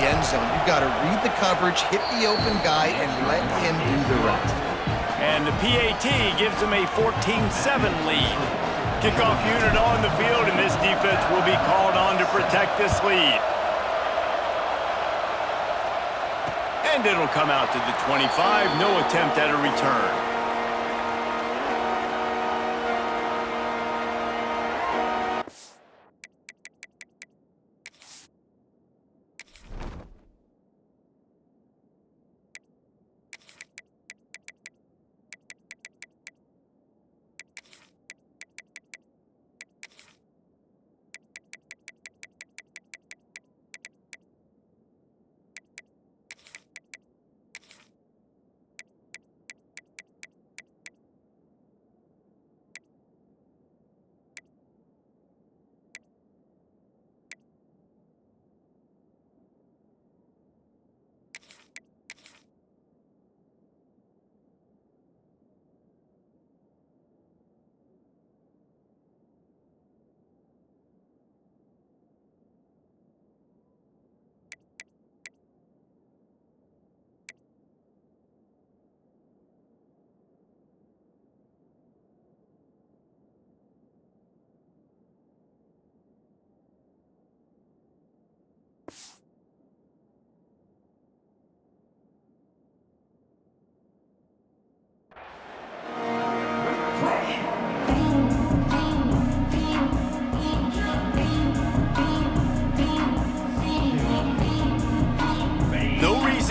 end zone. You've got to read the coverage, hit the open guy, and let him do the rest. And the PAT gives them a 14-7 lead. Kickoff unit on the field, and this defense will be called on to protect this lead. And it'll come out to the 25. No attempt at a return.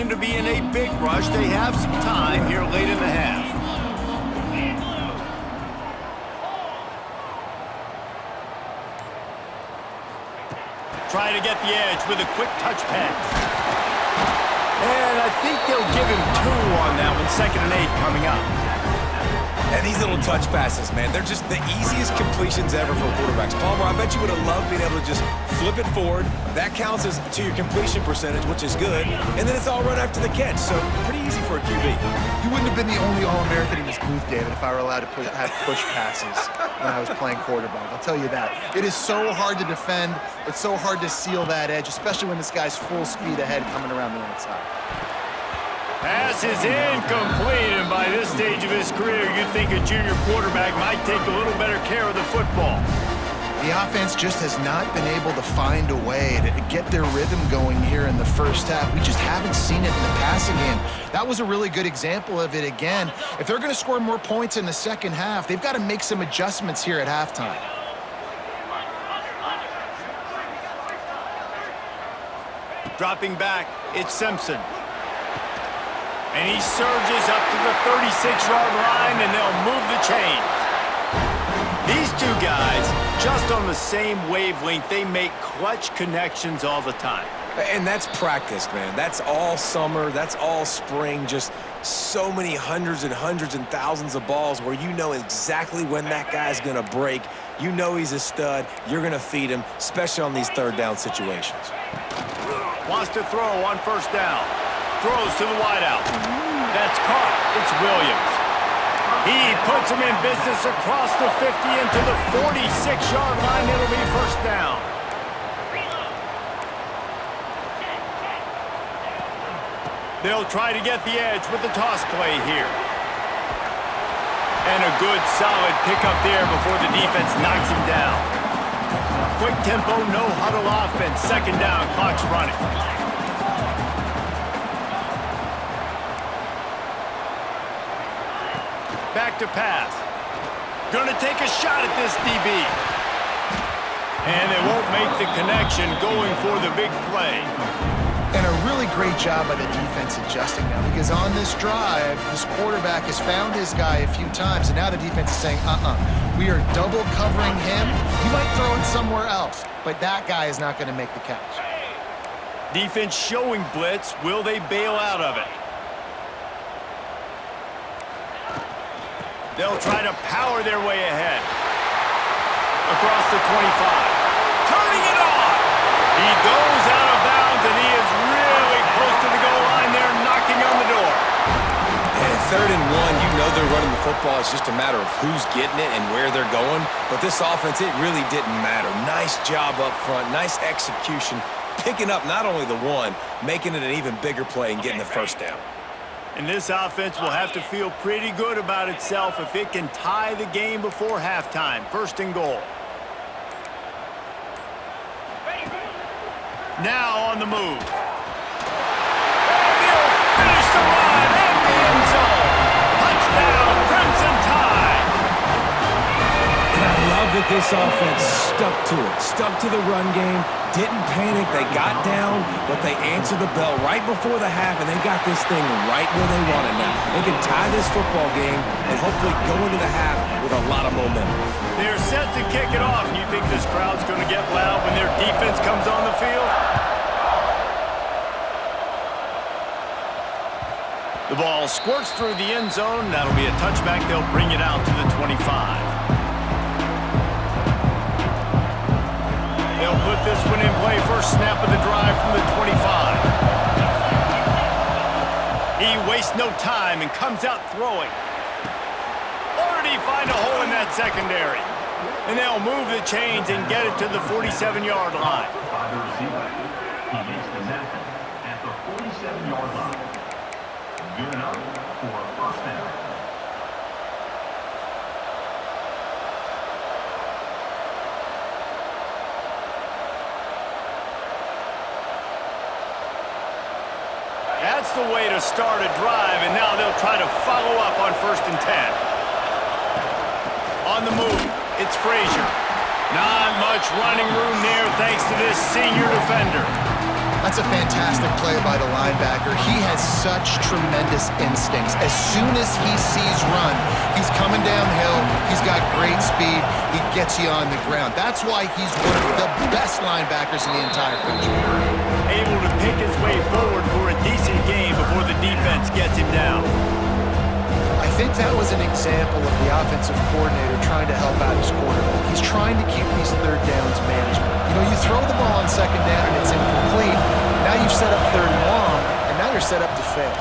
To be in a big rush. They have some time here late in the half. Try to get the edge with a quick touch pass. And I think they'll give him 2 on that one. 2nd and 8 coming up. And these little touch passes, man, they're just the easiest completions ever for quarterbacks. Palmer, I bet you would have loved being able to just flip it forward. That counts as to your completion percentage, which is good. And then it's all run after the catch, so pretty easy for a QB. You wouldn't have been the only All-American in this booth, David, if I were allowed to have push passes when I was playing quarterback. I'll tell you that. It is so hard to defend. It's so hard to seal that edge, especially when this guy's full speed ahead coming around the outside. Pass is incomplete, and by this stage of his career, you'd think a junior quarterback might take a little better care of the football. The offense just has not been able to find a way to get their rhythm going here in the first half. We just haven't seen it in the passing game. That was a really good example of it again. If they're going to score more points in the second half, they've got to make some adjustments here at halftime. Dropping back, it's Simpson. And he surges up to the 36-yard line, and they'll move the chain. These two guys, just on the same wavelength, they make clutch connections all the time. And that's practice, man. That's all summer. That's all spring. Just so many hundreds and thousands of balls where you know exactly when that guy's going to break. You know he's a stud. You're going to feed him, especially on these third down situations. Wants to throw on 1st down. Throws to the wideout. That's caught. It's Williams. He puts him in business across the 50 into the 46-yard line. It'll be 1st down. They'll try to get the edge with the toss play here. And a good, solid pickup there before the defense knocks him down. Quick tempo, no huddle offense. 2nd down, clock's running. Back to pass. Gonna take a shot at this DB. And they won't make the connection, going for the big play. And a really great job by the defense adjusting now, because on this drive, this quarterback has found his guy a few times, and now the defense is saying, we are double covering him. He might throw it somewhere else, but that guy is not going to make the catch. Defense showing blitz. Will they bail out of it? They'll try to power their way ahead. Across the 25. Turning it on! He goes out of bounds, and he is really close to the goal line there, knocking on the door. And 3rd and 1, you know they're running the football. It's just a matter of who's getting it and where they're going. But this offense, it really didn't matter. Nice job up front, nice execution. picking up not only the one, making it an even bigger play and getting the first down. And this offense will have to feel pretty good about itself if it can tie the game before halftime. First and goal. Now on the move. And he'll finish the run in the end zone. Touchdown, Crimson Tide. And I love that this offense stuck to it, stuck to the run game, didn't panic. They got down, but they answered the bell right before the half, and they got this thing right where they want it now. They can tie this football game and hopefully go into the half with a lot of momentum. They're set to kick it off. You think this crowd's going to get loud when their defense comes on the field? The ball squirts through the end zone. That'll be a touchback. They'll bring it out to the 25. They'll put this one in play. First snap of the drive from the 25. He wastes no time and comes out throwing. Or did he find a hole in that secondary? And they'll move the chains and get it to the 47-yard line. He makes the tackle at the 47-yard line. Good enough for a first down. That's the way to start a drive, and now they'll try to follow up on 1st and 10. On the move, it's Frazier. Not much running room there thanks to this senior defender. That's a fantastic play by the linebacker. He has such tremendous instincts. As soon as he sees run, he's coming downhill. He's got great speed. He gets you on the ground. That's why he's one of the best linebackers in the entire country. Able to pick his way forward for a decent game before the defense gets him down. I think that was an example of the offensive coordinator trying to help out his quarterback. He's trying to keep these third downs manageable. You know, you throw the ball on second down and it's incomplete. Now you've set up third and long, and now you're set up to fail.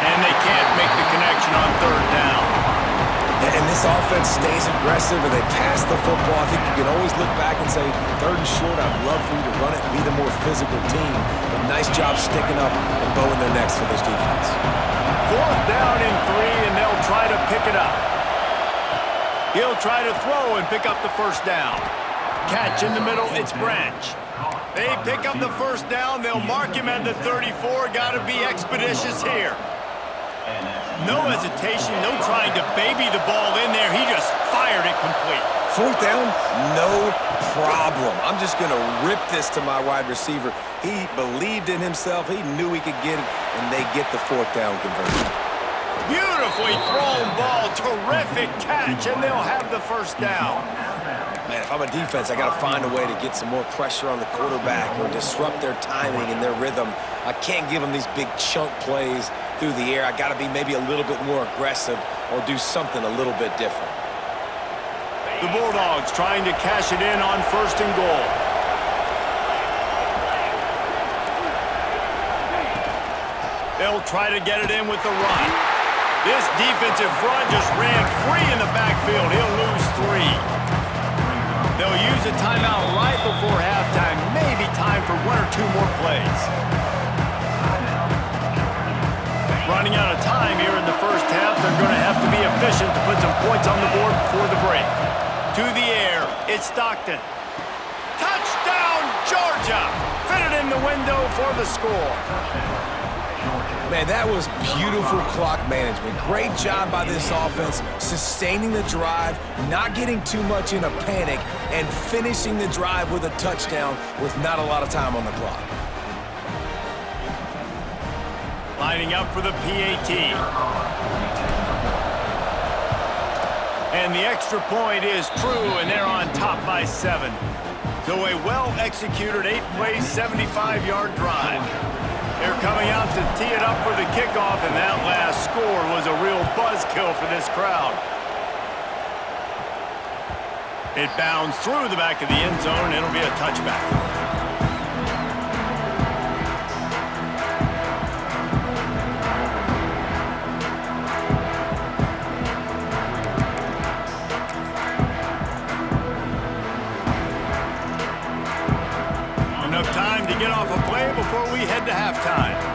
And they can't make the connection on third down. And this offense stays aggressive and they pass the football. I think you can always look back and say, third and short, I'd love for you to run it and be the more physical team. But nice job sticking up and bowing their necks for this defense. 4th down and 3, and they'll try to pick it up. He'll try to throw and pick up the first down. Catch in the middle, it's Branch. They pick up the first down. They'll mark him at the 34. Got to be expeditious here. No hesitation, no trying to baby the ball in there. He just fired it complete. 4th down, no problem. I'm just going to rip this to my wide receiver. He believed in himself. He knew he could get it, and they get the 4th down conversion. Beautifully thrown ball. Terrific catch, and they'll have the first down. Man, if I'm a defense, I got to find a way to get some more pressure on the quarterback or disrupt their timing and their rhythm. I can't give them these big chunk plays through the air. I got to be maybe a little bit more aggressive or do something a little bit different. The Bulldogs trying to cash it in on 1st and goal. They'll try to get it in with the run. This defensive front just ran free in the backfield. He'll lose 3. They'll use a timeout right before halftime. Maybe time for 1 or 2 more plays. Running out of time here in the first half. They're going to have to be efficient to put some points on the board before the break. To the air, it's Stockton. Touchdown, Georgia! Fitted in the window for the score. Man, that was beautiful clock management. Great job by this offense, sustaining the drive, not getting too much in a panic, and finishing the drive with a touchdown with not a lot of time on the clock. Lining up for the PAT. And the extra point is true, and they're on top by 7. So a well-executed 8-play, 75-yard drive. They're coming out to tee it up for the kickoff, and that last score was a real buzzkill for this crowd. It bounds through the back of the end zone, and it'll be a touchback. time to get off a play before we head to halftime.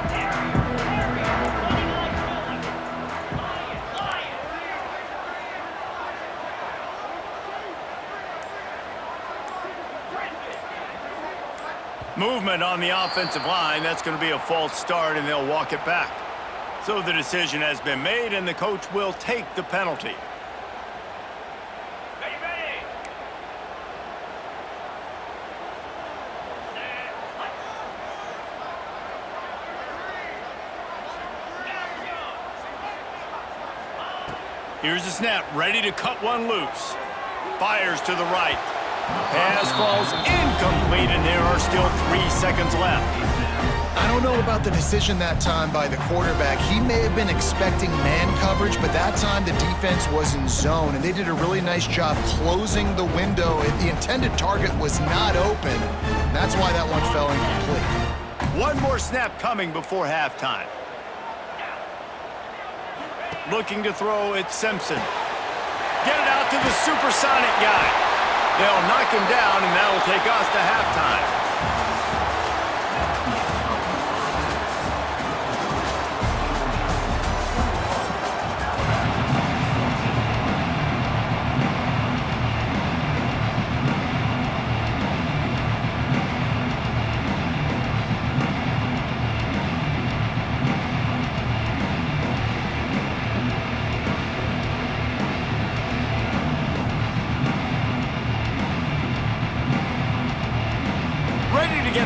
Movement on the offensive line. That's going to be a false start, and they'll walk it back. So the decision has been made, and the coach will take the penalty. Here's the snap, ready to cut one loose. Fires to the right. Pass falls incomplete, and there are still 3 seconds left. I don't know about the decision that time by the quarterback. He may have been expecting man coverage, but that time the defense was in zone, and they did a really nice job closing the window. The intended target was not open. That's why that one fell incomplete. One more snap coming before halftime. Looking to throw, it's Simpson. Get it out to the supersonic guy. They'll knock him down, and that'll take us to halftime.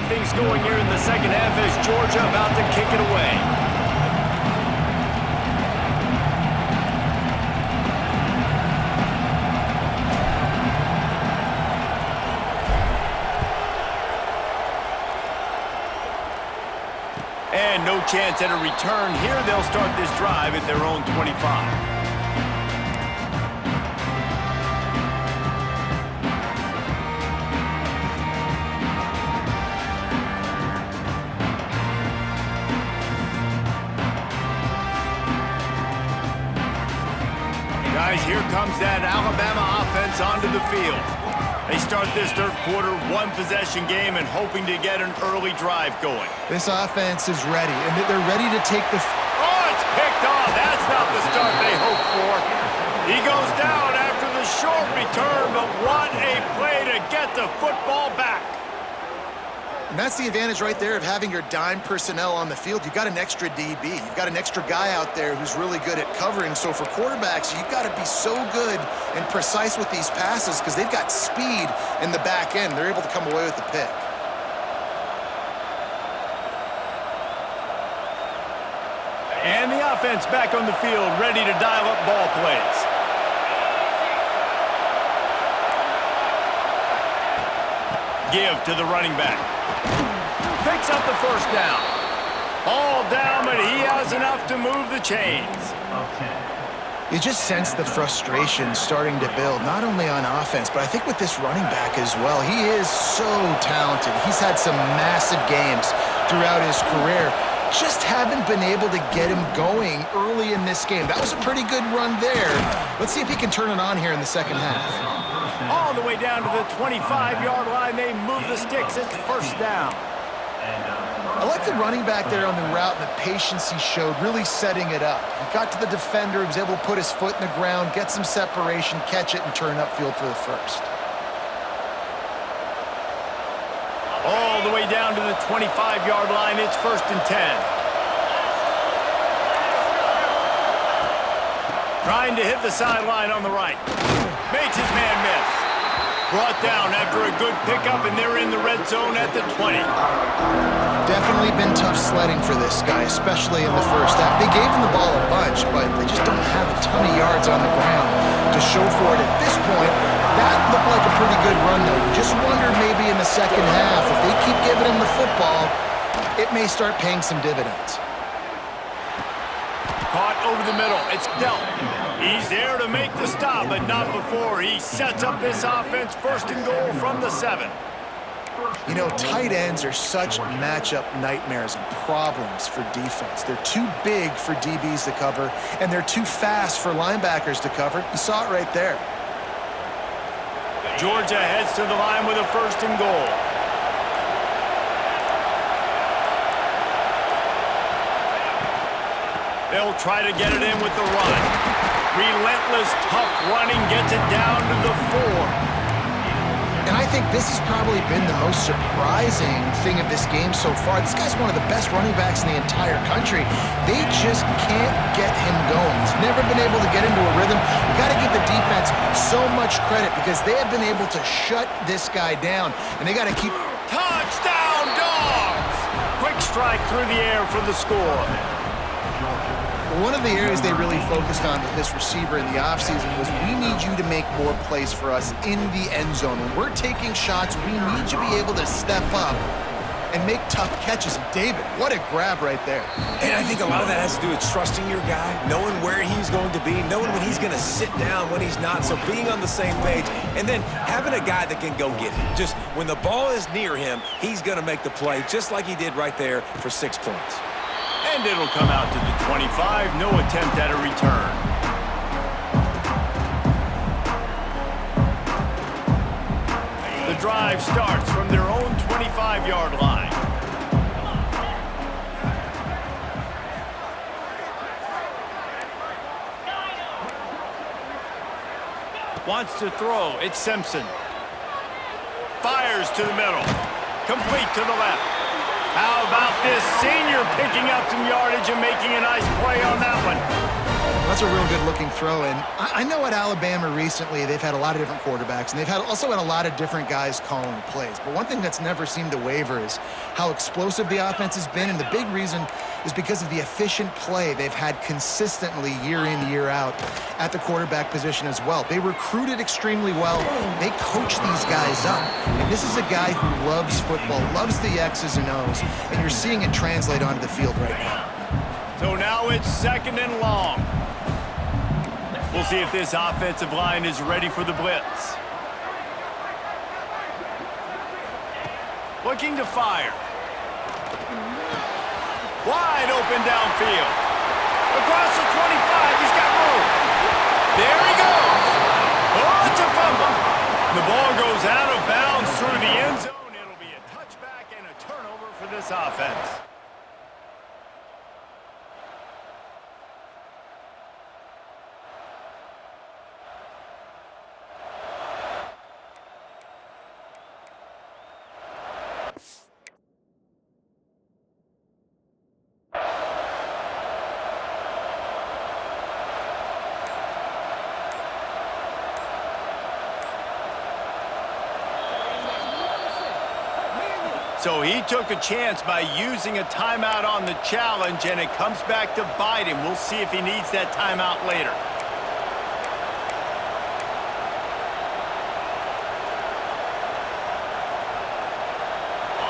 Things going here in the second half as Georgia about to kick it away. And no chance at a return here. They'll start this drive at their own 25. Here comes that Alabama offense onto the field. They start this third quarter one-possession game and hoping to get an early drive going. This offense is ready, and they're ready to take the... Oh, it's picked off. That's not the start they hoped for. He goes down after the short return, but what a play to get the football back. And that's the advantage right there of having your dime personnel on the field. You've got an extra DB. You've got an extra guy out there who's really good at covering. So for quarterbacks, you've got to be so good and precise with these passes because they've got speed in the back end. They're able to come away with the pick. And the offense back on the field, ready to dial up ball plays. Give to the running back. Picks up the first down. All down, but he has enough to move the chains. You just sense the frustration starting to build, not only on offense, but I think with this running back as well. He is so talented. He's had some massive games throughout his career. Just haven't been able to get him going early in this game. That was a pretty good run there. Let's see if he can turn it on here in the second half. All the way down to the 25-yard line. They move the sticks. It's first down. I like the running back there on the route and the patience he showed, really setting it up. He got to the defender, he was able to put his foot in the ground, get some separation, catch it, and turn upfield for the first. All the way down to the 25-yard line. It's 1st and 10. Trying to hit the sideline on the right. Makes his man miss. Brought down after a good pickup, and they're in the red zone at the 20. Definitely been tough sledding for this guy, especially in the first half. They gave him the ball a bunch, but they just don't have a ton of yards on the ground to show for it at this point. That looked like a pretty good run, though. You just wonder maybe in the second half, if they keep giving him the football, it may start paying some dividends. Caught over the middle. It's dealt. He's there to make the stop, but not before. He sets up this offense 1st and goal from the 7. You know, tight ends are such matchup nightmares and problems for defense. They're too big for DBs to cover, and they're too fast for linebackers to cover. You saw it right there. Georgia heads to the line with a 1st and goal. They'll try to get it in with the run. Relentless, tough running gets it down to the 4. And I think this has probably been the most surprising thing of this game so far. This guy's one of the best running backs in the entire country. They just can't get him going. He's never been able to get into a rhythm. You got to give the defense so much credit because they have been able to shut this guy down, and they got to keep... Touchdown, Dogs! Quick strike through the air for the score. One of the areas they really focused on with this receiver in the offseason was we need you to make more plays for us in the end zone. When we're taking shots, we need you to be able to step up and make tough catches. And David, what a grab right there. And I think a lot of that has to do with trusting your guy, knowing where he's going to be, knowing when he's going to sit down, when he's not, so being on the same page, and then having a guy that can go get it. Just when the ball is near him, he's going to make the play, just like he did right there for 6 points. And it'll come out to the 25. No attempt at a return. The drive starts from their own 25-yard line. Wants to throw. It's Simpson. Fires to the middle. Complete to the left. How about this senior picking up some yardage and making a nice play on that one? That's a real good-looking throw, and I know at Alabama recently they've had a lot of different quarterbacks, and they've also had a lot of different guys calling plays. But one thing that's never seemed to waver is how explosive the offense has been, and the big reason is because of the efficient play they've had consistently year in, year out at the quarterback position as well. They recruited extremely well. They coach these guys up, and this is a guy who loves football, loves the X's and O's, and you're seeing it translate onto the field right now. So now it's 2nd and long. We'll see if this offensive line is ready for the blitz. Looking to fire. Wide open downfield. Across the 25, he's got room. There he goes. Oh, it's a fumble. The ball goes out of bounds through the end zone. It'll be a touchback and a turnover for this offense. So he took a chance by using a timeout on the challenge, and it comes back to bite him. We'll see if he needs that timeout later.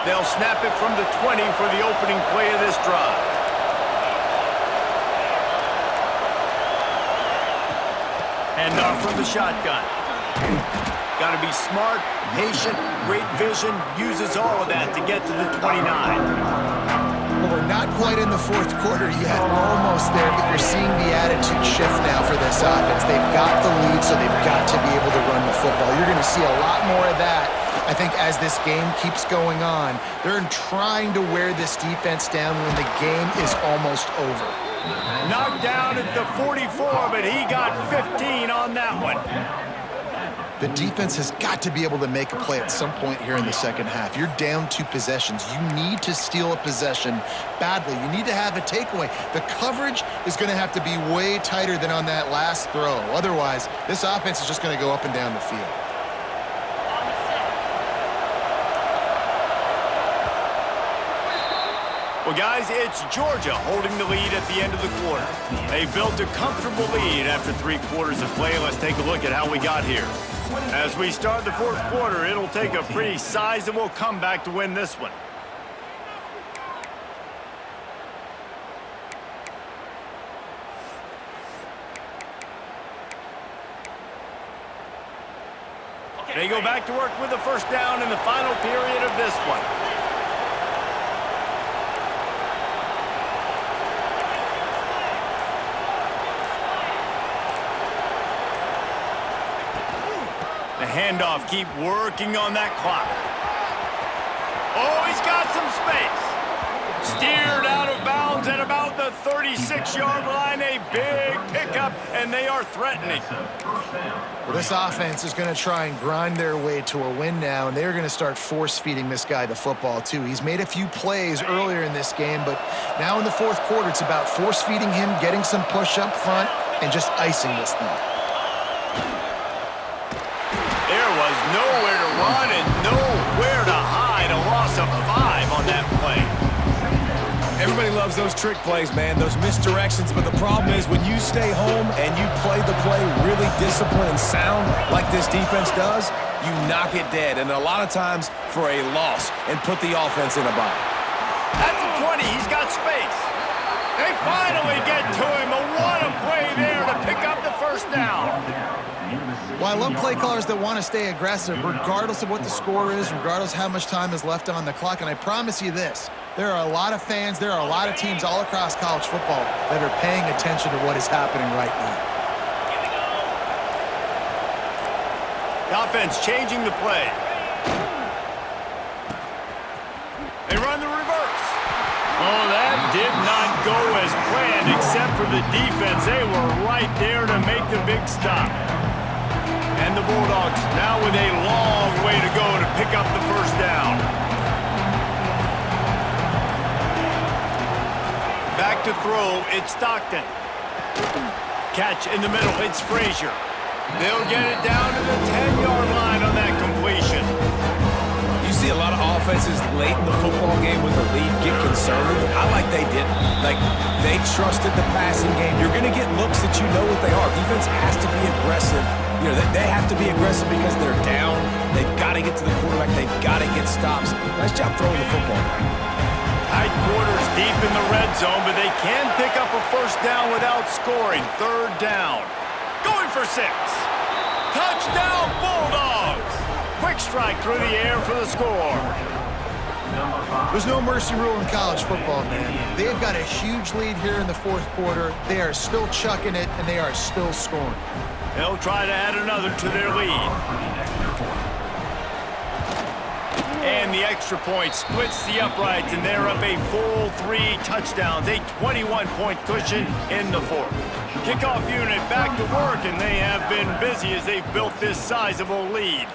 They'll snap it from the 20 for the opening play of this drive. And off from the shotgun. Got to be smart, patient, great vision, uses all of that to get to the 29. Well, we're not quite in the fourth quarter yet. We're almost there, but you're seeing the attitude shift now for this offense. They've got the lead, so they've got to be able to run the football. You're going to see a lot more of that, I think, as this game keeps going on. They're trying to wear this defense down when the game is almost over. Knocked down at the 44, but he got 15 on that one. The defense has got to be able to make a play at some point here in the second half. You're down 2 possessions. You need to steal a possession badly. You need to have a takeaway. The coverage is going to have to be way tighter than on that last throw. Otherwise, this offense is just going to go up and down the field. Well, guys, it's Georgia holding the lead at the end of the quarter. They've built a comfortable lead after 3 quarters of play. Let's take a look at how we got here. As we start the fourth quarter, it'll take a pretty sizable comeback to win this one. They go back to work with a first down in the final period of this one. The handoff, keep working on that clock. Oh, he's got some space. Steered out of bounds at about the 36-yard line. A big pickup, and they are threatening. Well, this offense is going to try and grind their way to a win now, and they're going to start force-feeding this guy the football, too. He's made a few plays earlier in this game, but now in the fourth quarter, it's about force-feeding him, getting some push up front, and just icing this thing. There was nowhere to run and nowhere to hide. A loss of 5 on that play. Everybody loves those trick plays, man, those misdirections, but the problem is when you stay home and you play the play really disciplined and sound like this defense does, you knock it dead, and a lot of times for a loss, and put the offense in a bind. At the 20, he's got space. They finally get to him. What a play there to pick up the first down. Well, I love play callers that want to stay aggressive, regardless of what the score is, regardless how much time is left on the clock. And I promise you this, there are a lot of fans, there are a lot of teams all across college football that are paying attention to what is happening right now. The offense changing the play. They run the reverse. Oh, that did not go as planned, except for the defense. They were right there to make the big stop. And the Bulldogs now with a long way to go to pick up the first down. Back to throw, it's Stockton. Catch in the middle, it's Frazier. They'll get it down to the 10-yard line on that completion. You see a lot of offenses late in the football game with the lead get conservative. I like they didn't. Like, they trusted the passing game. You're going to get looks that you know what they are. Defense has to be aggressive. You know, they have to be aggressive because they're down. They've got to get to the quarterback. They've got to get stops. Nice job throwing the football. Tight quarters deep in the red zone, but they can pick up a first down without scoring. Third down. Going for 6. Touchdown, Bulldogs! Quick strike through the air for the score. There's no mercy rule in college football, man. They've got a huge lead here in the fourth quarter. They are still chucking it, and they are still scoring. They'll try to add another to their lead. And the extra point splits the uprights, and they're up a full 3 touchdowns, a 21-point cushion in the fourth. Kickoff unit back to work, and they have been busy as they've built this sizable lead.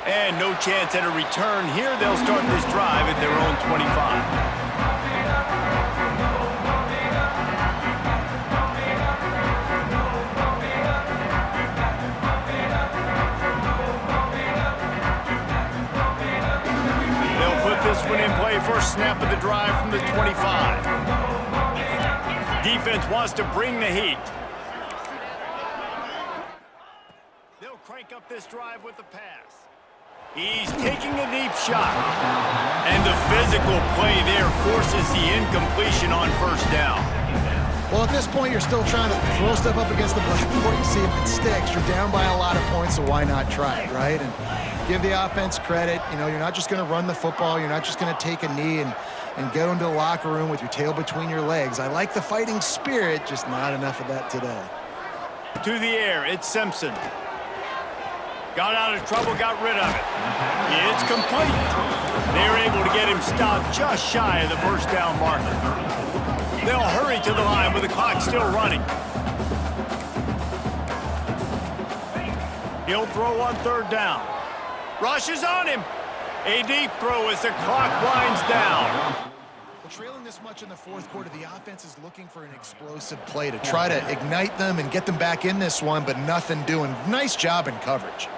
And no chance at a return here. They'll start this drive at their own 25. This one in play, first snap of the drive from the 25. Defense wants to bring the heat. They'll crank up this drive with the pass. He's taking a deep shot. And the physical play there forces the incompletion on first down. Well, at this point, you're still trying to throw stuff up against the blackboard and see if it sticks. You're down by a lot of points, so why not try it, right? And give the offense credit. You know, you're not just going to run the football. You're not just going to take a knee and go into the locker room with your tail between your legs. I like the fighting spirit, just not enough of that today. To the air, it's Simpson. Got out of trouble, got rid of it. It's complete. They're able to get him stopped just shy of the first down marker. They'll hurry to the line with the clock still running. He'll throw on third down. Rush is on him. A deep throw as the clock winds down. Well, trailing this much in the fourth quarter, the offense is looking for an explosive play to try to ignite them and get them back in this one, but nothing doing. Nice job in coverage.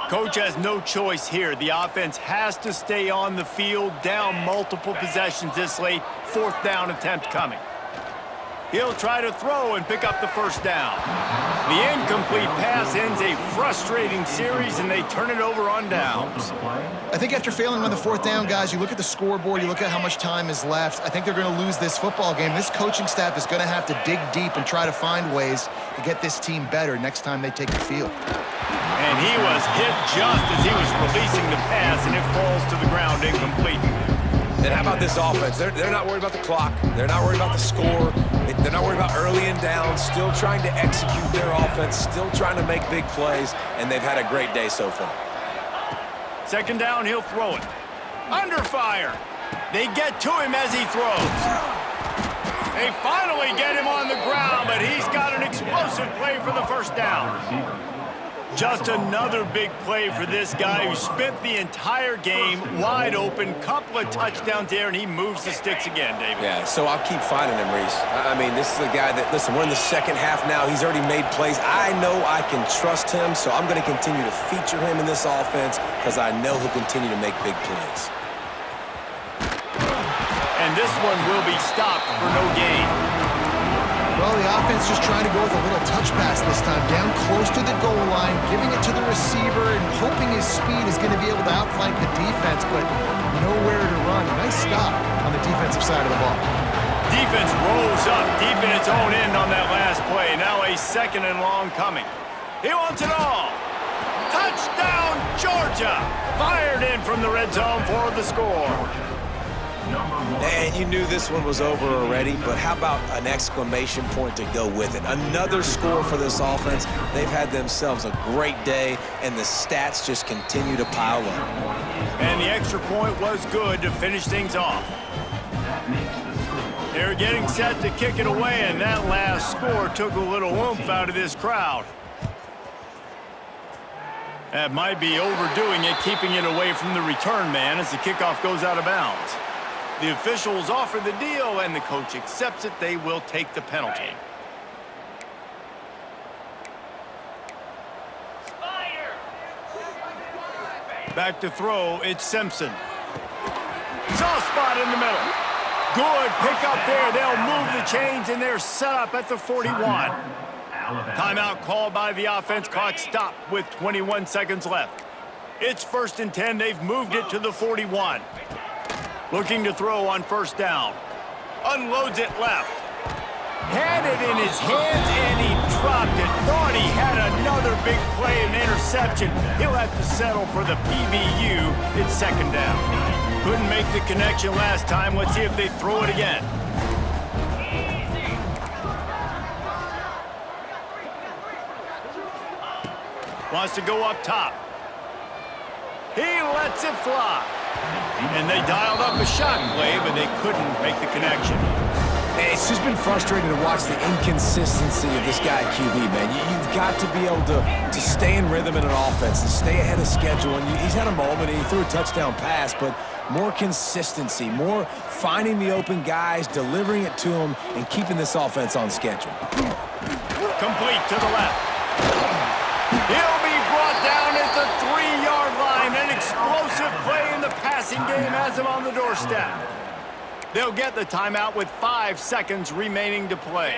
Coach has no choice here. The offense has to stay on the field, down multiple possessions this late. Fourth down attempt coming. He'll try to throw and pick up the first down. The incomplete pass ends a frustrating series, and they turn it over on downs. I think after failing on the fourth down, guys, you look at the scoreboard, you look at how much time is left. I think they're going to lose this football game. This coaching staff is going to have to dig deep and try to find ways to get this team better next time they take the field. And he was hit just as he was releasing the pass, and it falls to the ground incomplete. And how about this offense? They're not worried about the clock. They're not worried about the score. They're not worried about early being down, still trying to execute their offense, still trying to make big plays, and they've had a great day so far. Second down, he'll throw it. Under fire. They get to him as he throws. They finally get him on the ground, but he's got an explosive play for the first down. Just another big play for this guy who spent the entire game wide open, couple of touchdowns there, and he moves the sticks again, David. Yeah, so I'll keep finding him, Reese. I mean, this is a guy that, listen, we're in the second half now. He's already made plays. I know I can trust him, so I'm going to continue to feature him in this offense because I know he'll continue to make big plays. And this one will be stopped for no gain. Well, the offense just trying to go with a little touch pass this time, down close to the goal line, giving it to the receiver and hoping his speed is going to be able to outflank the defense, but nowhere to run. Nice stop on the defensive side of the ball. Defense rolls up deep in its own end on that last play. Now a second and long coming. He wants it all. Touchdown, Georgia! Fired in from the red zone for the score. And you knew this one was over already, but how about an exclamation point to go with it? Another score for this offense. They've had themselves a great day, and the stats just continue to pile up. And the extra point was good to finish things off. They're getting set to kick it away, and that last score took a little oomph out of this crowd. That might be overdoing it, keeping it away from the return man as the kickoff goes out of bounds. The officials offer the deal, and the coach accepts it. They will take the penalty. Back to throw, it's Simpson. Soft spot in the middle. Good pick up there. They'll move the chains, and they're set up at the 41. Timeout called by the offense. Clock stopped with 21 seconds left. It's 1st and 10. They've moved it to the 41. Looking to throw on first down. Unloads it left. Had it in his hands, and he dropped it. Thought he had another big play and interception. He'll have to settle for the PBU. It's second down. Couldn't make the connection last time. Let's see if they throw it again. Wants to go up top. He lets it fly. And they dialed up a shot play, but they couldn't make the connection. It's just been frustrating to watch the inconsistency of this guy at QB, man. You've got to be able to stay in rhythm in an offense and stay ahead of schedule. And he's had a moment, and he threw a touchdown pass, but more consistency, more finding the open guys, delivering it to them, and keeping this offense on schedule. Complete to the left. He'll be brought down at the 3-yard line. An explosive play in the passing game has him on the doorstep. They'll get the timeout with 5 seconds remaining to play.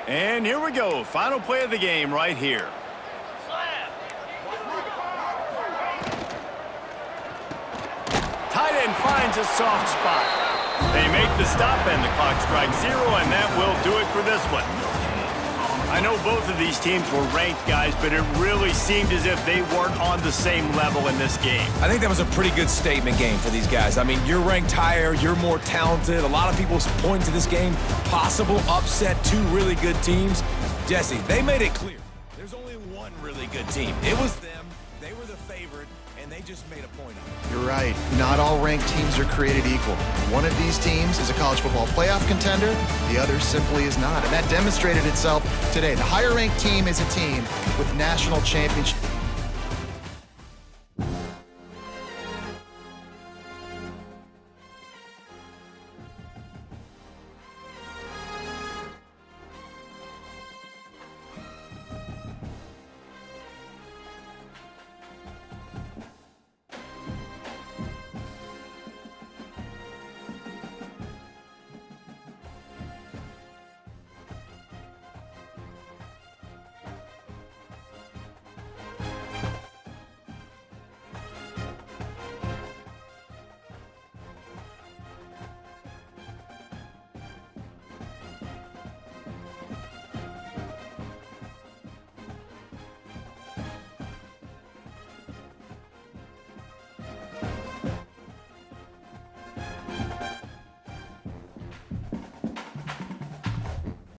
And here we go. Final play of the game right here. Tight end finds a soft spot. They make the stop, and the clock strikes 0, and that will do it for this one. I know both of these teams were ranked, guys, but it really seemed as if they weren't on the same level in this game. I think that was a pretty good statement game for these guys. I mean, you're ranked higher, you're more talented. A lot of people point to this game, possible upset, 2 really good teams. Jesse, they made it clear. There's only one really good team. It was them. They were the favorite, and they just made a point of it. You're right. Not all ranked teams are created equal. One of these teams is a college football playoff contender. The other simply is not. And that demonstrated itself today. The higher ranked team is a team with national championship